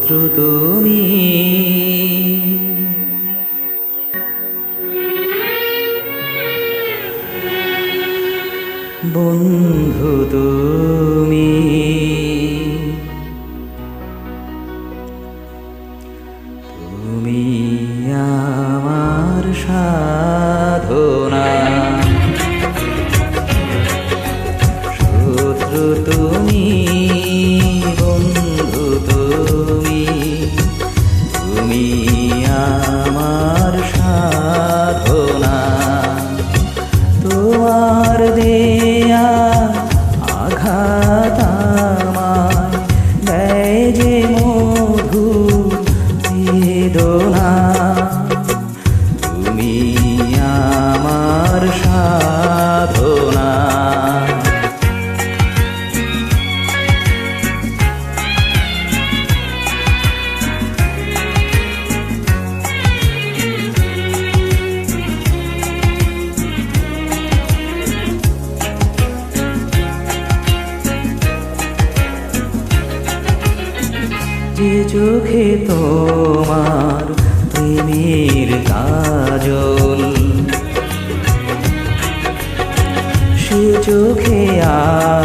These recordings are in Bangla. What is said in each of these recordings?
শত্রু তুমি, বন্ধু তুমি। তুমি আমার সাধনা, শত্রু তুমি, বন্ধু তুমি। তুমি আমার সাধনা, তোমার দেয়া আঘাত আমায় দেয় যে মধুর বেদনা। তুমি আমার সাধনা, যে চোখে তোমার প্রেমের কাজল, সে চোখে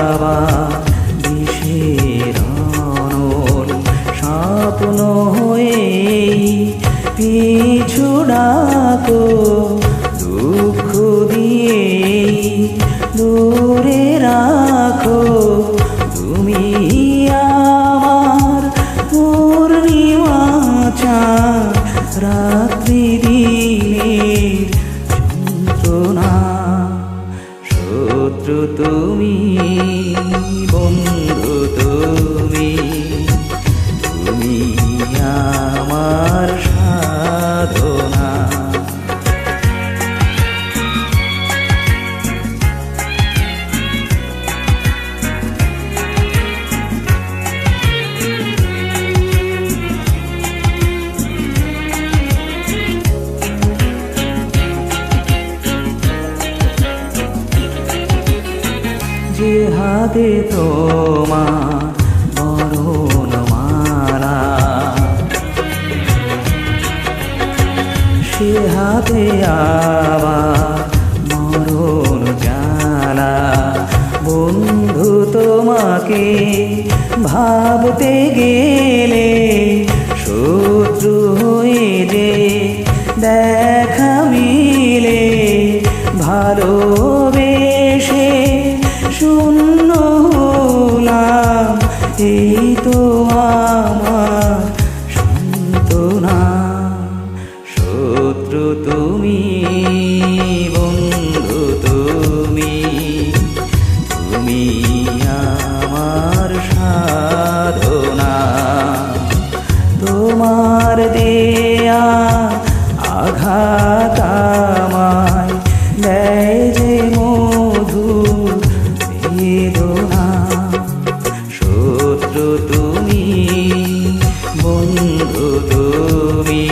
আবার বিষের অনল। স্বপ্ন হয়ে পিছু ডাকো, দুঃখ দিয়ে দূরে রাখো। তুমি আমার পূর্ণিমা চাঁদ, রাত্রি দিনের যন্ত্রণা। শত্রু তুমি, বন্ধু তুমি। তুমি আমার সাধনা, যে হাতে তোমার বরণমালা, সে হাতে আবার মরণ জ্বালা। বন্ধু তোমাকে ভাবতে গেলে শত্রু হয়ে যে দেখা মিলে। ভালোবেসে শূন্য হলাম, এই তো আমার সান্ত্বনা। শত্রু তুমি, বন্ধু তুমি। তুমি আমার সাধনা, তোমার দেয়া আঘাত আমায় দেয় যে মধুর বেদনা। শত্রু তুমি, বন্ধু তুমি।